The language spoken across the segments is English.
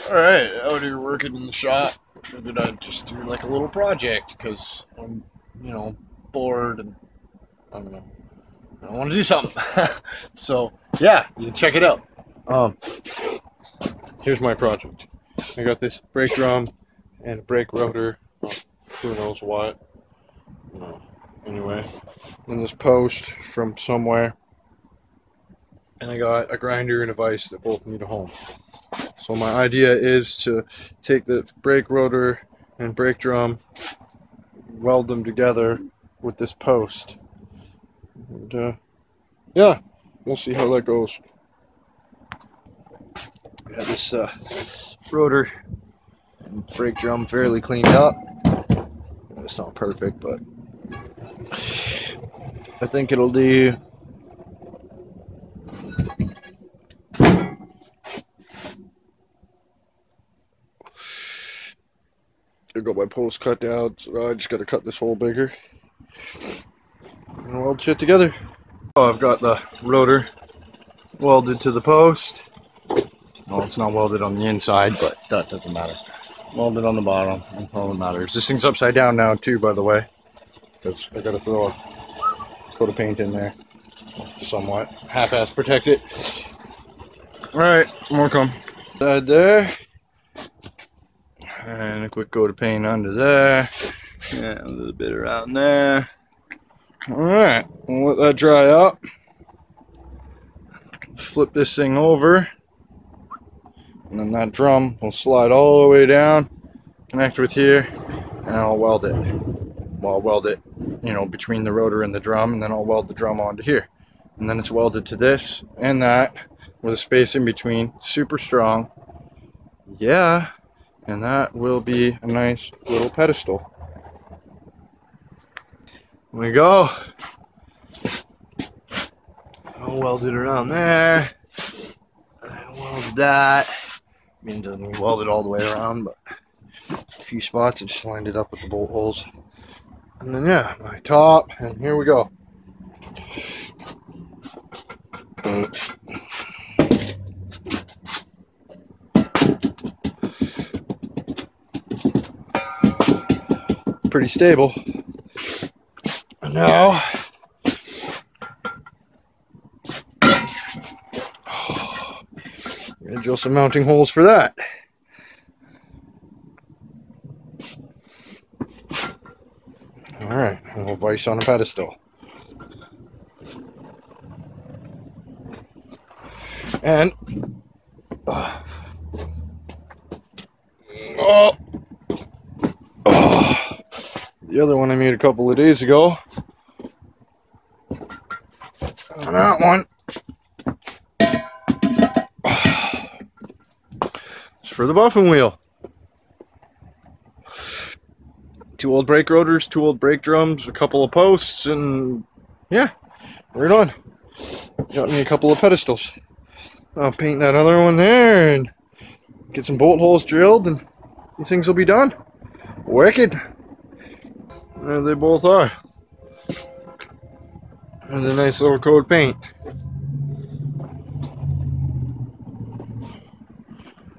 Alright, out here working in the shop. Figured I'd just do like a little project because I'm, bored and I don't know. I want to do something. So, yeah, you can check it out. Here's my project. I got this brake drum and a brake rotor. Who knows what. Anyway, and this post from somewhere. And I got a grinder and a vise that both need a home. So my idea is to take the brake rotor and brake drum, weld them together with this post. And yeah, we'll see how that goes. Got this rotor and brake drum fairly cleaned up. It's not perfect, but I think it'll do. I got my post cut down, so I just got to cut this hole bigger and weld shit together. Oh, I've got the rotor welded to the post. Well, it's not welded on the inside, but that doesn't matter. Welded on the bottom, that's all that matters. This thing's upside down now too, by the way, because I got to throw a coat of paint in there, somewhat half-ass protect it. All right, more come. Side there. And a quick coat of paint under there. And a little bit around there. Alright, we'll let that dry out. Flip this thing over. And then that drum will slide all the way down, connect with here, and I'll weld it. Well, I'll weld it, between the rotor and the drum, and then I'll weld the drum onto here. And then it's welded to this and that with a space in between. Super strong. Yeah. And that will be a nice little pedestal. Here we go. I'll weld it around there. I weld that. I mean, it doesn't even weld it all the way around, but a few spots I just lined it up with the bolt holes. And then, yeah, my top, and here we go. Pretty stable. And now I'm gonna drill some mounting holes for that. Alright, a little vise on a pedestal. And the other one I made a couple of days ago. And that one is for the buffing wheel. 2 old brake rotors, 2 old brake drums, a couple of posts, and yeah, right on. Got me a couple of pedestals. I'll paint that other one there and get some bolt holes drilled, and these things will be done. Wicked. There they both are. And a nice little coat of paint.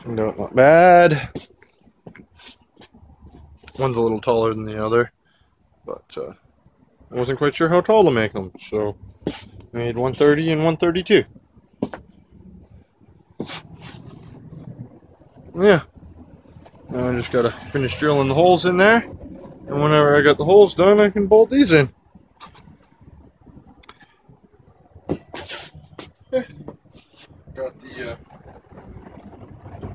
Not bad. One's a little taller than the other, but I wasn't quite sure how tall to make them, so I made 130 and 132. Yeah. Now I just gotta finish drilling the holes in there. And whenever I got the holes done, I can bolt these in. Got the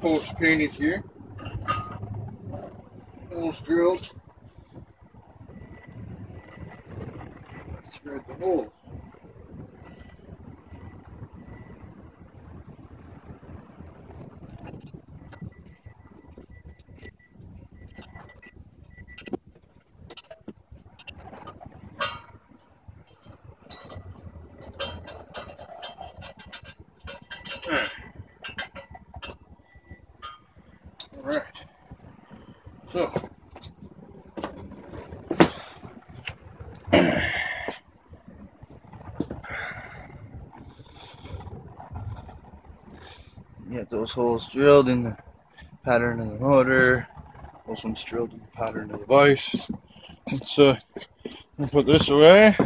post painted here. Holes drilled. Let's thread the holes. Alright, so get those holes drilled in the pattern of the motor. This one's drilled in the pattern of the vise. Let's put this away.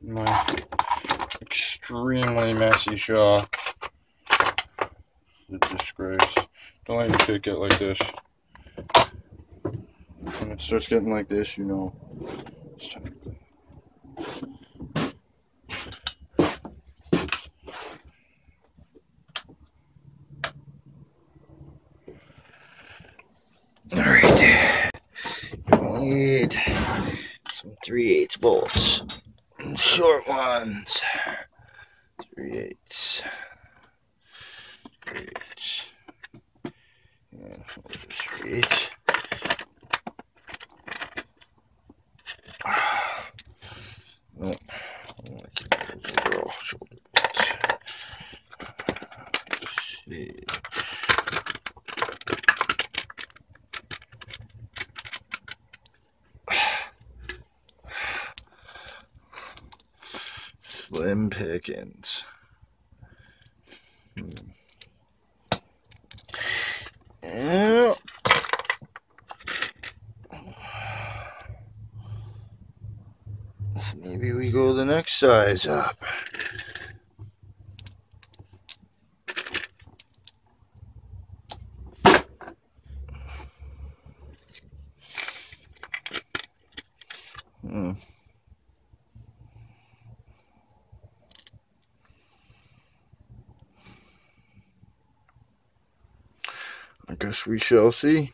My extremely messy shop. It's a disgrace. Don't let your shit get like this. When it starts getting like this, you know it's time to go. Alright, we need some 3/8 bolts, short ones, 3/8, and we'll just 3/8. No, I want to keep those overall shoulder bolts. Let's see. Slim pickings. Yeah. So maybe we go the next size up. I guess we shall see.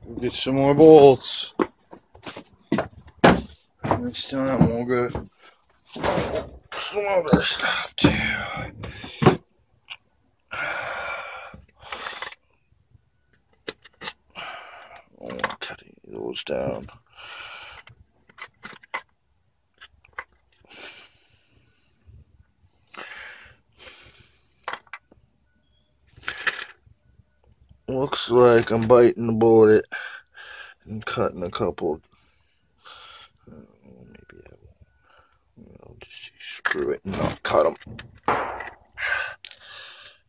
We'll get some more bolts. Next time we'll get some other stuff too. Oh, cutting those down. Looks like I'm biting the bullet and cutting a couple. Maybe I won't. I'll just screw it and not cut them.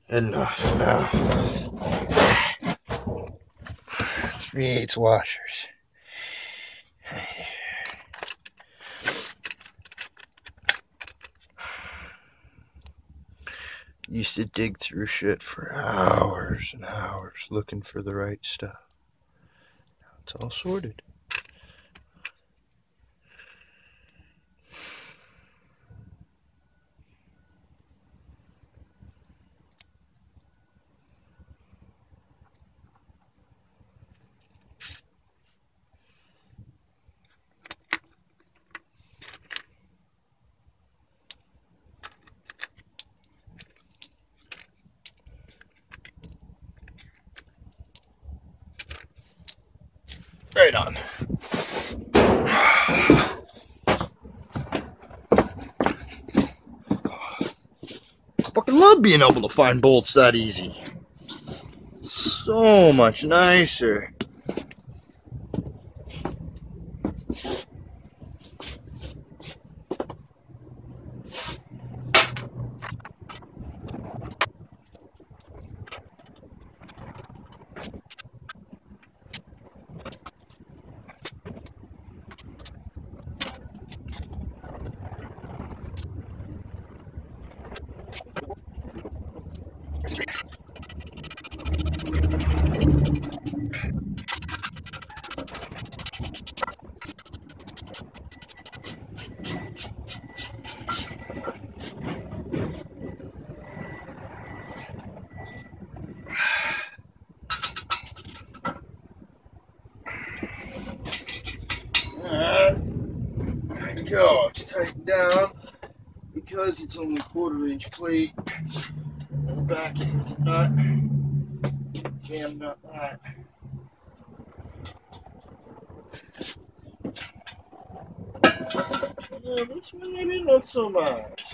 Enough now. 3/8 washers. Used to dig through shit for hours and hours looking for the right stuff. Now it's all sorted. Right on. I fucking love being able to find bolts that easy. So much nicer. go. It's tightened down because it's only a 1/4-inch plate. And the back is nut. Jam nut that. Yeah, this one maybe not so much.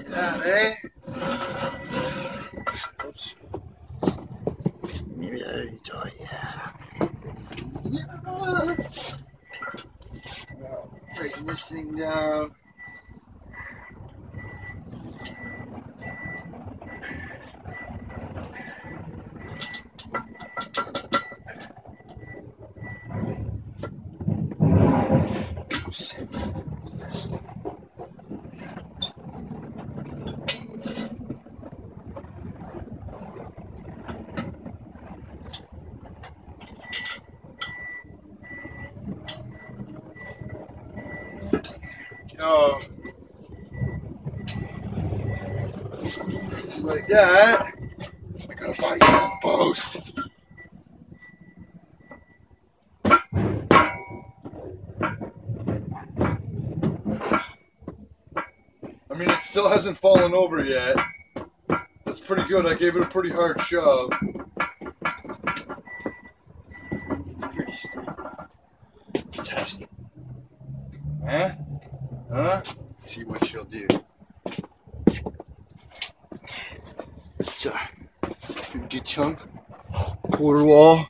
That, eh? Oops. Maybe I already told you. Yeah. Now, tighten this thing down. Oh, just like that. I gotta find some post. I mean, it still hasn't fallen over yet. That's pretty good. I gave it a pretty hard shove. It's pretty stable. Let's test it. Huh? Huh? Let's see what she'll do. It's a good chunk. 1/4 wall.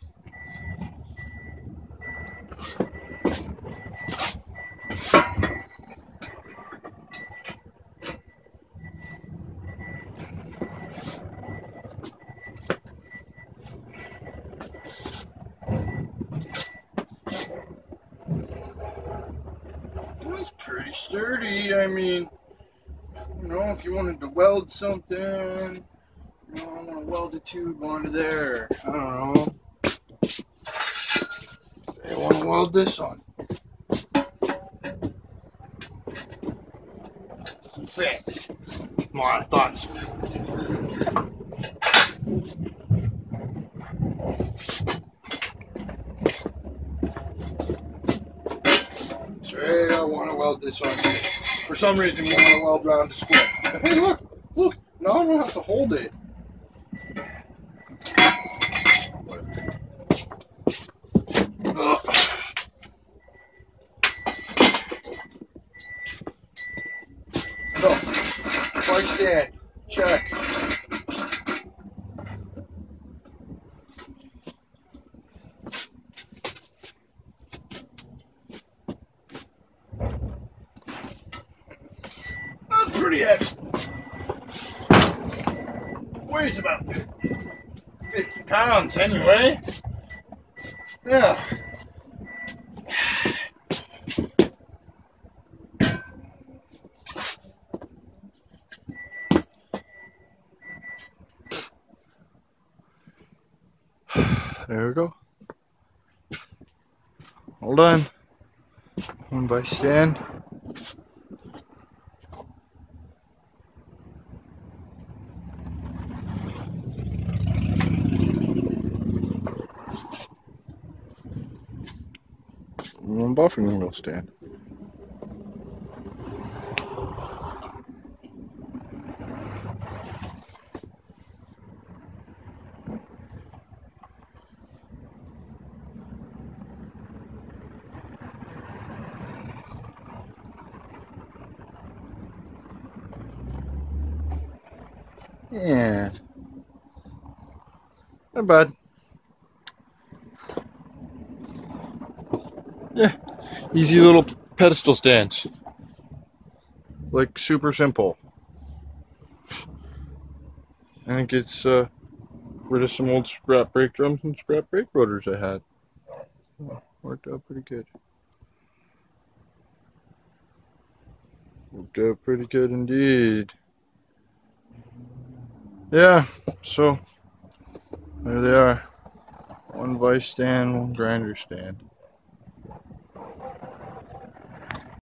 It's pretty sturdy. I mean, you know, if you wanted to weld something, you know, I want to weld a tube onto there. I don't know. I want to weld this on. Fit. Come on, I thought so. Hey, I want to weld this on. For some reason, we want to weld around the square. Hey, look, look. Now I don't have to hold it. So, bike stand, check. That's pretty heavy. Weighs about 50 pounds anyway. Yeah. There we go. Hold on. One by stand. One buffing wheel stand. Yeah. Not bad. Yeah. Easy little pedestal stands. Like super simple. I think it's rid of some old scrap brake drums and scrap brake rotors I had. Worked out pretty good. Worked out pretty good indeed. Yeah, so there they are. One vise stand, one grinder stand.